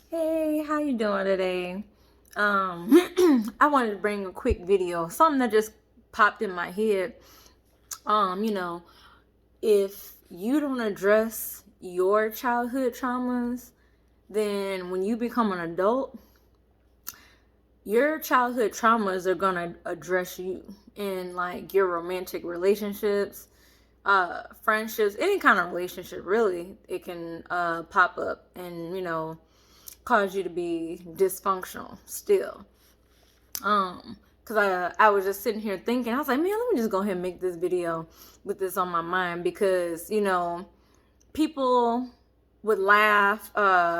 Hey, how you doing today? I wanted to bring a quick video, something that just popped in my head. Um, you know, if you don't address your childhood traumas, then when you become an adult, your childhood traumas are gonna address you in like your romantic relationships, friendships, any kind of relationship. Really, it can pop up and cause you to be dysfunctional still. Because I was just sitting here thinking, I was like, man, let me just go ahead and make this video with this on my mind because, people would laugh, I'm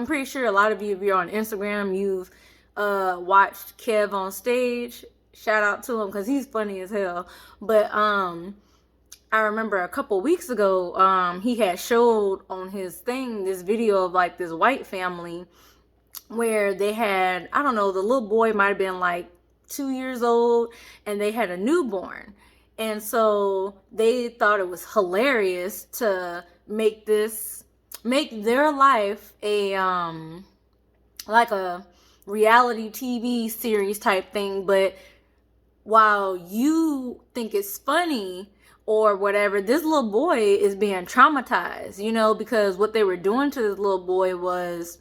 pretty sure a lot of you, if you're on Instagram, you've watched Kev on stage. Shout out to him because he's funny as hell. But I remember a couple weeks ago, he had showed on his thing this video of like this white family where they had, I don't know, the little boy might have been like 2 years old and they had a newborn. And so they thought it was hilarious to make their life a like a reality TV series type thing. But while you think it's funny or whatever, this little boy is being traumatized, because what they were doing to this little boy was,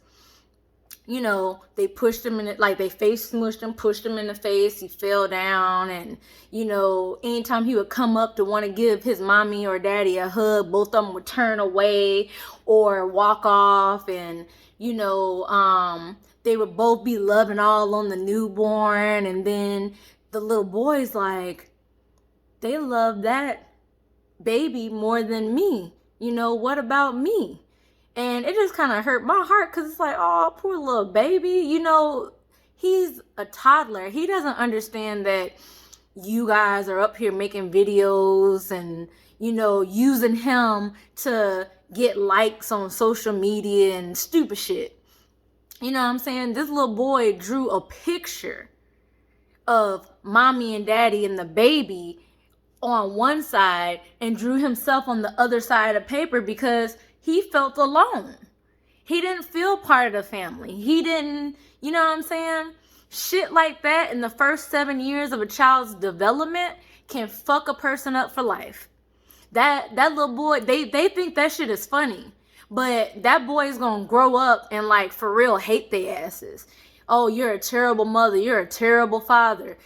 they pushed him in it, like they face smushed him, pushed him in the face. He fell down, and anytime he would come up to want to give his mommy or daddy a hug, both of them would turn away or walk off, and they would both be loving all on the newborn, and then the little boy's like, they love that baby more than me. What about me? And it just kind of hurt my heart because it's like, oh, poor little baby. He's a toddler. He doesn't understand that you guys are up here making videos and, using him to get likes on social media and stupid shit. You know what I'm saying? This little boy drew a picture of mommy and daddy and the baby on one side and drew himself on the other side of the paper because he felt alone. He didn't feel part of the family. He didn't, you know what I'm saying? Shit like that in the first 7 years of a child's development can fuck a person up for life. That little boy, they think that shit is funny. But that boy is gonna grow up and like for real hate their asses. Oh, you're a terrible mother, you're a terrible father.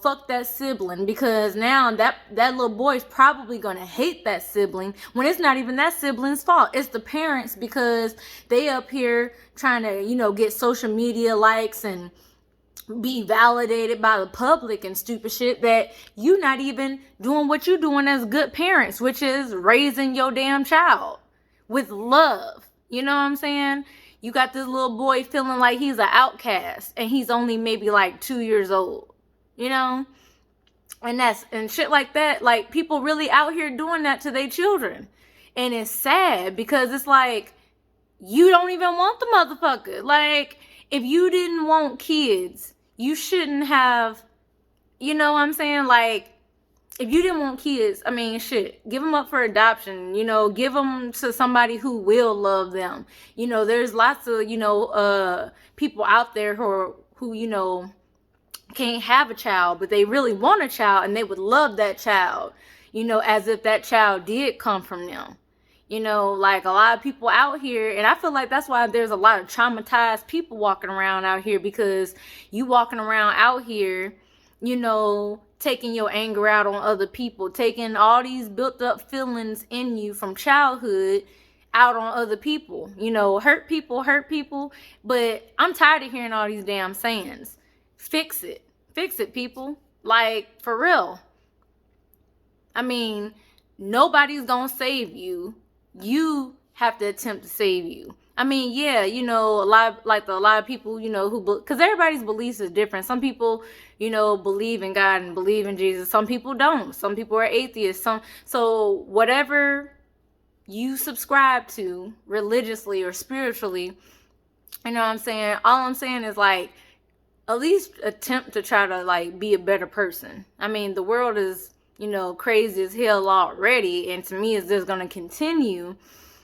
Fuck that sibling, because now that little boy is probably gonna hate that sibling when it's not even that sibling's fault. It's the parents, because they up here trying to, get social media likes and be validated by the public and stupid shit, that you not even doing what you doing as good parents, which is raising your damn child with love. You know what I'm saying? You got this little boy feeling like he's an outcast and he's only maybe like 2 years old, and shit like that. Like, people really out here doing that to their children. And it's sad because it's like, you don't even want the motherfucker. Like, if you didn't want kids, you shouldn't have, you know what I'm saying? Like, if you didn't want kids, I mean, shit, give them up for adoption, give them to somebody who will love them. There's lots of, people out there who can't have a child, but they really want a child and they would love that child, as if that child did come from them. Like a lot of people out here, and I feel like that's why there's a lot of traumatized people walking around out here, because you walking around out here, taking your anger out on other people, taking all these built up feelings in you from childhood out on other people. Hurt people. But I'm tired of hearing all these damn sayings. Fix it, people. Like, for real. I mean, nobody's gonna save you. You have to attempt to save you. I mean, yeah, a lot of people, because everybody's beliefs is different. Some people, believe in God and believe in Jesus. Some people don't. Some people are atheists. So whatever you subscribe to religiously or spiritually, you know what I'm saying? All I'm saying is, like, at least attempt to try to, like, be a better person. I mean, the world is, crazy as hell already, and to me it's just going to continue.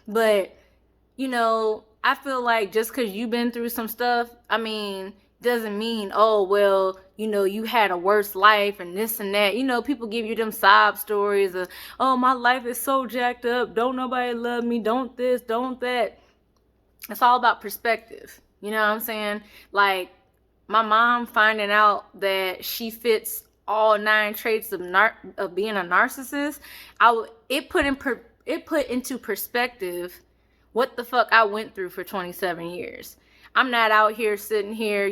But I feel like just because you've been through some stuff, doesn't mean, oh, well, you had a worse life and this and that. People give you them sob stories of, oh, my life is so jacked up. Don't nobody love me. Don't this, don't that. It's all about perspective. You know what I'm saying? Like, my mom finding out that she fits all 9 traits of being a narcissist, it put into perspective what the fuck I went through for 27 years. I'm not out here sitting here,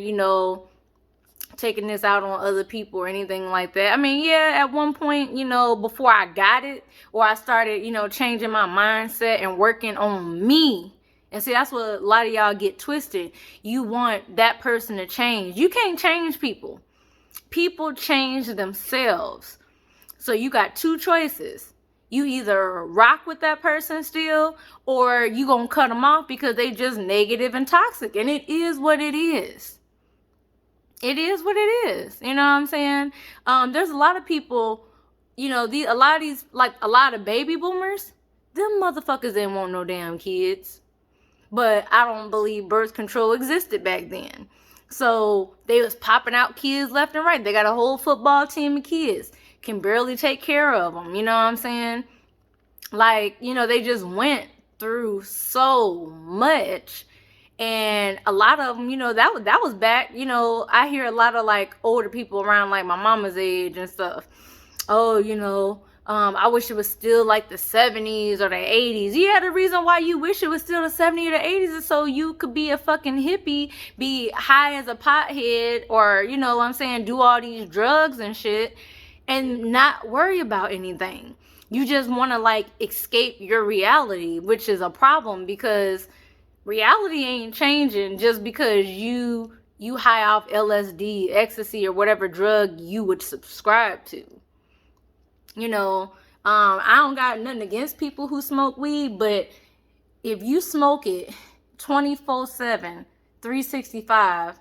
taking this out on other people or anything like that. Yeah, at one point, before I got it, or I started, changing my mindset and working on me. And see, that's what a lot of y'all get twisted. You want that person to change. You can't change people. People change themselves. So you got 2 choices. You either rock with that person still, or you gonna cut them off because they just negative and toxic. And it is what it is. It is what it is. You know what I'm saying? There's a lot of people, a lot of baby boomers, them motherfuckers didn't want no damn kids. But I don't believe birth control existed back then. So they was popping out kids left and right. They got a whole football team of kids. Can barely take care of them. You know what I'm saying? Like, they just went through so much. And a lot of them, that was back, I hear a lot of like older people around like my mama's age and stuff. Oh, I wish it was still like the 70s or the 80s. Yeah, the reason why you wish it was still the 70s or the 80s is so you could be a fucking hippie, be high as a pothead, or, do all these drugs and shit and not worry about anything. You just want to like escape your reality, which is a problem because reality ain't changing just because you high off LSD, ecstasy, or whatever drug you would subscribe to. I don't got nothing against people who smoke weed, but if you smoke it 24/7, 365,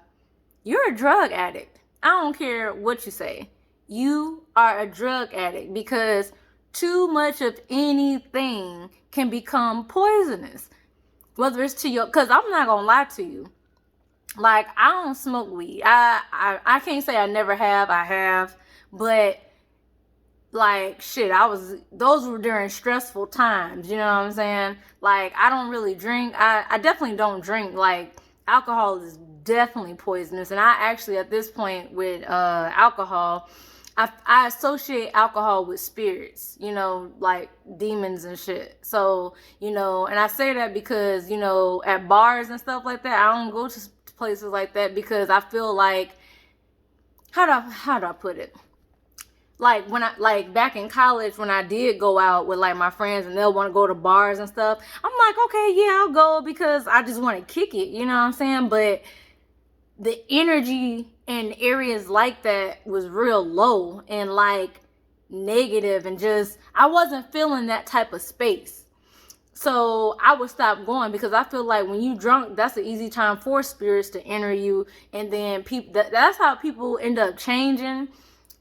you're a drug addict. I don't care what you say. You are a drug addict because too much of anything can become poisonous. Whether it's to your, because I'm not gonna lie to you. Like, I don't smoke weed. I can't say I never have. I have, but like, shit, those were during stressful times, you know what I'm saying? Like, I don't really drink. I definitely don't drink. Like, alcohol is definitely poisonous. And I actually, at this point with alcohol, I associate alcohol with spirits, like demons and shit. So, and I say that because, at bars and stuff like that, I don't go to places like that because I feel like, how do I put it? Like, when back in college, when I did go out with like my friends and they'll want to go to bars and stuff, I'm like, okay, yeah, I'll go because I just want to kick it, you know what I'm saying? But the energy in areas like that was real low and like negative, and just, I wasn't feeling that type of space. So I would stop going because I feel like when you drunk, that's an easy time for spirits to enter you. And then that's how people end up changing.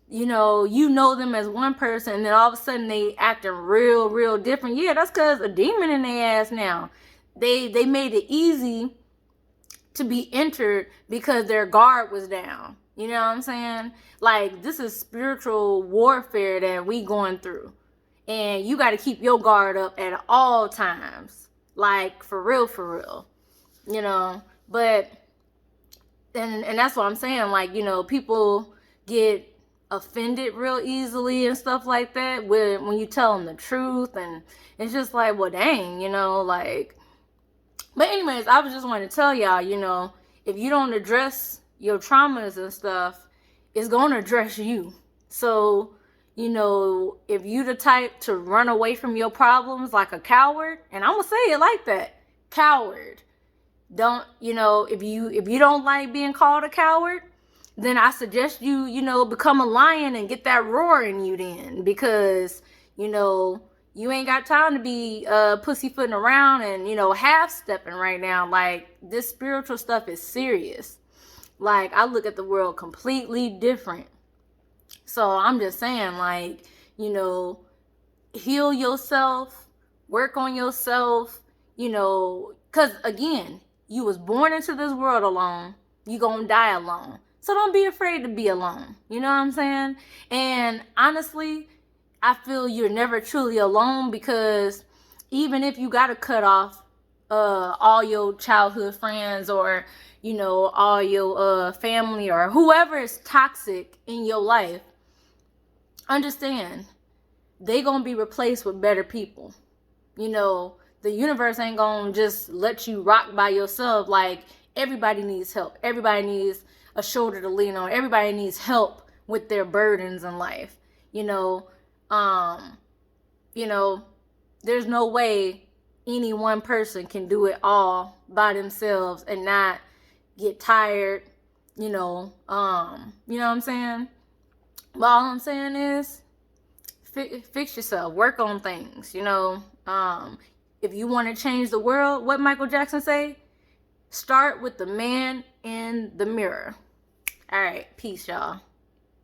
You know them as one person, and then all of a sudden they acting real different. Yeah, that's because a demon in their ass now. They made it easy to be entered because their guard was down. You know what I'm saying? Like, this is spiritual warfare that we going through. And you got to keep your guard up at all times. Like, for real. But, and that's what I'm saying. Like, people get offended real easily and stuff like that when you tell them the truth. And it's just like, well, dang, like. But anyways, I was just wanting to tell y'all, if you don't address your traumas and stuff, it's going to address you. So, if you the type to run away from your problems like a coward, and I'm going to say it like that, coward. Don't, if you don't like being called a coward, then I suggest you, become a lion and get that roar in you then. Because, you ain't got time to be pussyfooting around and, half-stepping right now. Like, this spiritual stuff is serious. Like, I look at the world completely different. So I'm just saying, like, heal yourself, work on yourself, Because again, you was born into this world alone. You gonna die alone. So don't be afraid to be alone. You know what I'm saying? And honestly, I feel you're never truly alone, because even if you gotta cut off all your childhood friends, or all your family, or whoever is toxic in your life, understand they gonna be replaced with better people. The universe ain't gonna just let you rock by yourself. Like, everybody needs help. Everybody needs a shoulder to lean on. Everybody needs help with their burdens in life. There's no way any one person can do it all by themselves and not get tired. You know what I'm saying? But all I'm saying is, fix yourself, work on things. If you want to change the world, what Michael Jackson say? Start with the man in the mirror. All right, peace, y'all.